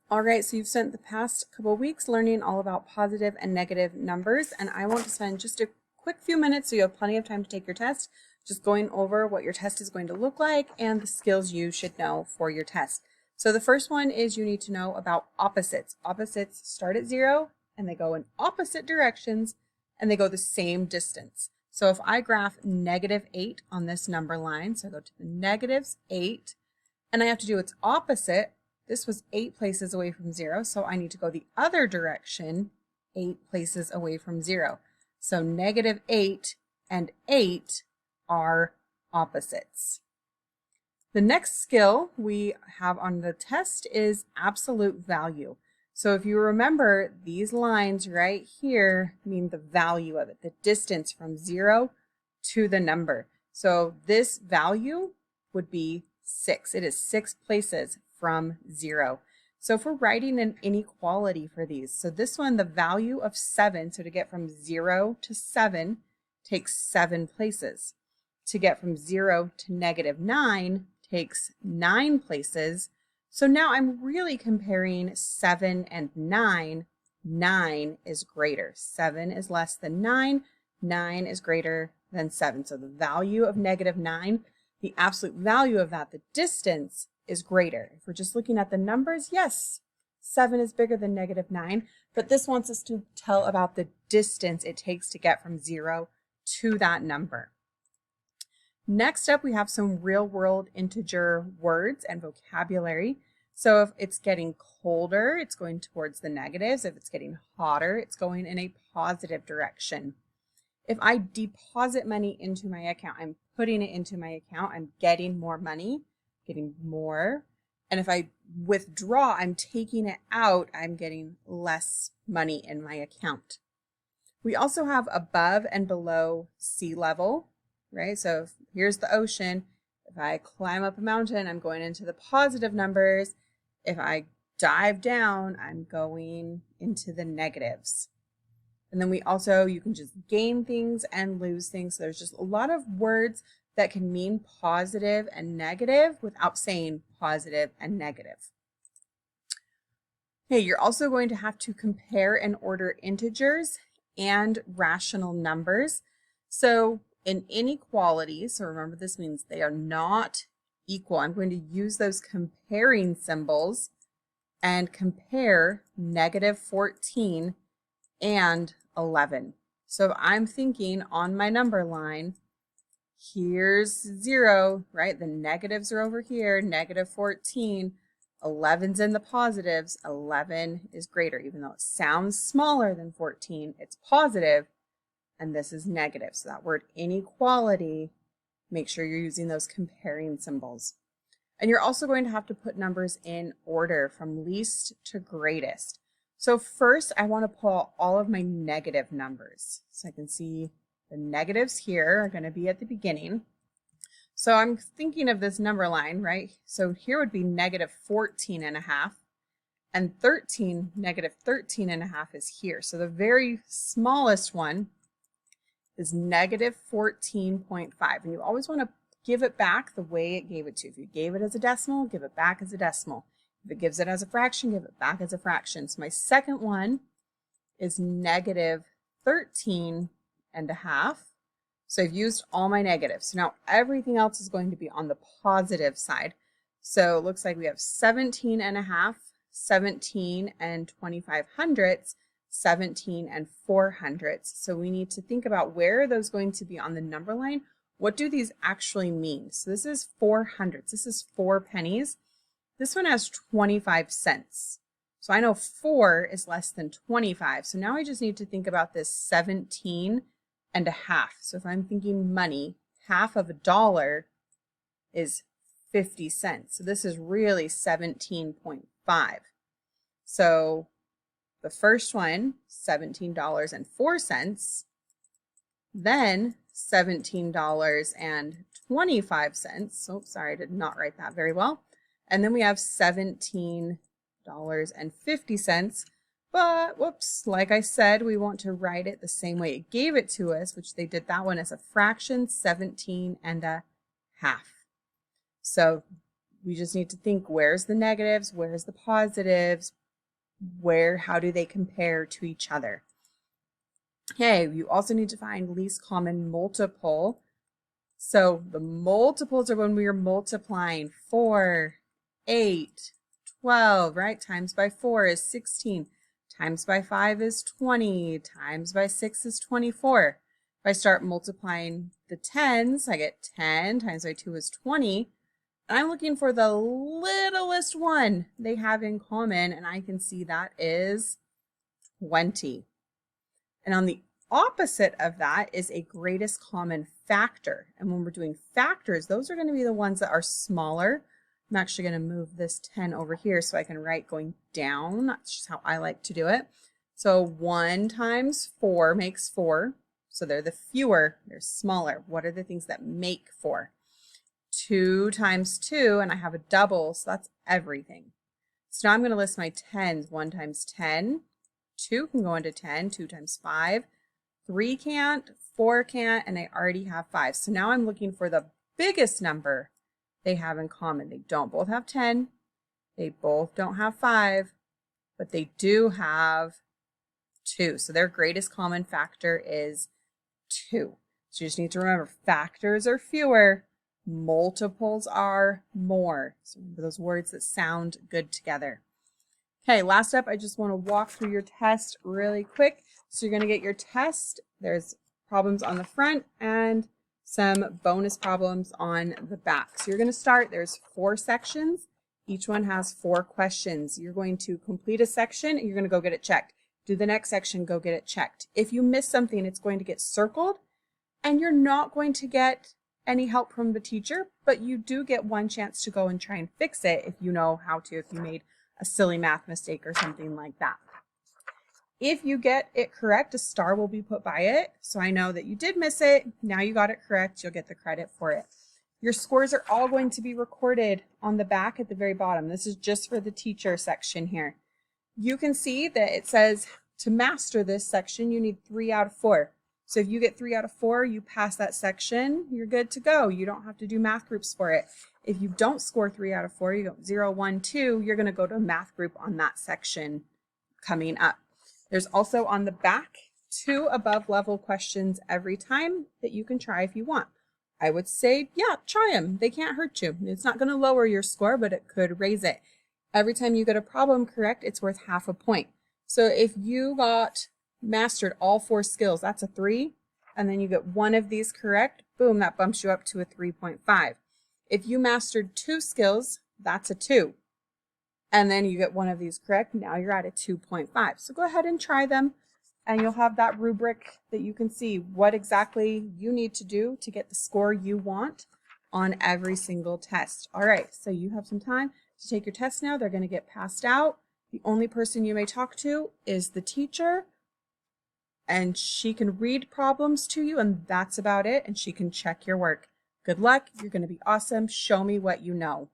All right, so you've spent the past couple of weeks learning all about positive and negative numbers, and I want to spend just a quick few minutes so you have plenty of time to take your test, just going over what your test is going to look like and the skills you should know for your test. So the first one is you need to know about opposites. Opposites start at 0 and they go in opposite directions and they go the same distance. So if I graph -8 on this number line, so I go to the -8 and I have to do its opposite. This was 8 places away from 0, so I need to go the other direction 8 places away from 0. So -8 and 8 are opposites. The next skill we have on the test is absolute value. So if you remember, these lines right here mean the value of it, the distance from 0 to the number. So this value would be 6. It is 6 places from 0. So if we're writing an inequality for these, so this one, the value of 7, so to get from 0 to 7 takes 7 places. To get from 0 to -9 takes 9 places. So now I'm really comparing 7 and 9. 9 is greater. 7 is less than 9. 9 is greater than 7. So the value of -9, the absolute value of that, the distance, is greater. If we're just looking at the numbers, yes, 7 is bigger than -9, but this wants us to tell about the distance it takes to get from 0 to that number. Next up, we have some real-world integer words and vocabulary. So if it's getting colder, it's going towards the negatives. If it's getting hotter, it's going in a positive direction. If I deposit money into my account, I'm putting it into my account, I'm getting more money, getting more. And if I withdraw, I'm taking it out, I'm getting less money in my account. We also have above and below sea level, right? So here's the ocean. If I climb up a mountain, I'm going into the positive numbers. If I dive down, I'm going into the negatives. And then you can just gain things and lose things. So there's just a lot of words that can mean positive and negative without saying positive and negative. Okay, you're also going to have to compare and order integers and rational numbers. So in inequalities, so remember this means they are not equal. I'm going to use those comparing symbols and compare -14 and 11. So if I'm thinking on my number line, here's 0, right? The negatives are over here, -14. 11's in the positives. 11 is greater. Even though it sounds smaller than 14, it's positive, and this is negative. So that word inequality, make sure you're using those comparing symbols. And you're also going to have to put numbers in order from least to greatest. So first, I want to pull all of my negative numbers. So I can see the negatives here are going to be at the beginning. So I'm thinking of this number line, right? So here would be -14.5, and 13, -13.5 is here. So the very smallest one is -14.5. And you always want to give it back the way it gave it to you. If you gave it as a decimal, give it back as a decimal. If it gives it as a fraction, give it back as a fraction. So my second one is -13.5. So I've used all my negatives. So now everything else is going to be on the positive side. So it looks like we have 17.5, 17 and 25/100ths, 17 and 400ths. So we need to think about where are those going to be on the number line? What do these actually mean? So this is 400ths. This is 4 pennies. This one has 25 cents. So I know 4 is less than 25. So now I just need to think about this 17.5. So if I'm thinking money, half of $1 is 50 cents. So this is really 17.5. So the first one, $17.04, then $17.25. Oh, sorry, I did not write that very well. And then we have $17.50. But whoops, like I said, we want to write it the same way it gave it to us, which they did that one as a fraction, 17.5. So We just need to think, where's the negatives, where's the positives, how do they compare to each other? Okay, you also need to find least common multiple. So the multiples are when we are multiplying. 4, 8, 12, right? Times by 4 is 16. Times by 5 is 20. Times by 6 is 24. If I start multiplying the tens, I get 10 times by 2 is 20. And I'm looking for the littlest one they have in common, and I can see that is 20. And on the opposite of that is a greatest common factor. And when we're doing factors, those are going to be the ones that are smaller. I'm actually going to move this 10 over here so I can write going down. That's just how I like to do it. So 1 times 4 makes 4. So they're the fewer, they're smaller. What are the things that make 4? 2 times 2, and I have a double, so that's everything. So now I'm going to list my tens. 1 times 10. 2 can go into 10. 2 times 5. 3 can't. 4 can't, and I already have 5. So now I'm looking for the biggest number they have in common. They don't both have 10. They both don't have 5, but they do have 2. So their greatest common factor is 2. So you just need to remember, factors are fewer, multiples are more. So remember those words that sound good together. Okay, last up, I just want to walk through your test really quick. So you're going to get your test. There's problems on the front and some bonus problems on the back. So you're going to start, there's 4 sections. Each one has 4 questions. You're going to complete a section and you're going to go get it checked. Do the next section, go get it checked. If you miss something, it's going to get circled and you're not going to get any help from the teacher, but you do get one chance to go and try and fix it if you know how to, if you made a silly math mistake or something like that. If you get it correct, a star will be put by it. So I know that you did miss it. Now you got it correct. You'll get the credit for it. Your scores are all going to be recorded on the back at the very bottom. This is just for the teacher section here. You can see that it says to master this section, you need 3 out of 4. So if you get 3 out of 4, you pass that section, you're good to go. You don't have to do math groups for it. If you don't score 3 out of 4, you go 0, 1, 2, you're going to go to a math group on that section coming up. There's also on the back 2 above level questions every time that you can try if you want. I would say, yeah, try them. They can't hurt you. It's not going to lower your score, but it could raise it. Every time you get a problem correct, it's worth half a point. So if you got mastered all 4 skills, that's a 3, and then you get one of these correct, boom, that bumps you up to a 3.5. If you mastered 2 skills, that's a 2. And then you get one of these correct, now you're at a 2.5. So go ahead and try them, and you'll have that rubric that you can see what exactly you need to do to get the score you want on every single test. All right, so you have some time to take your test now. They're going to get passed out. The only person you may talk to is the teacher, and she can read problems to you, and that's about it, and she can check your work. Good luck. You're going to be awesome. Show me what you know.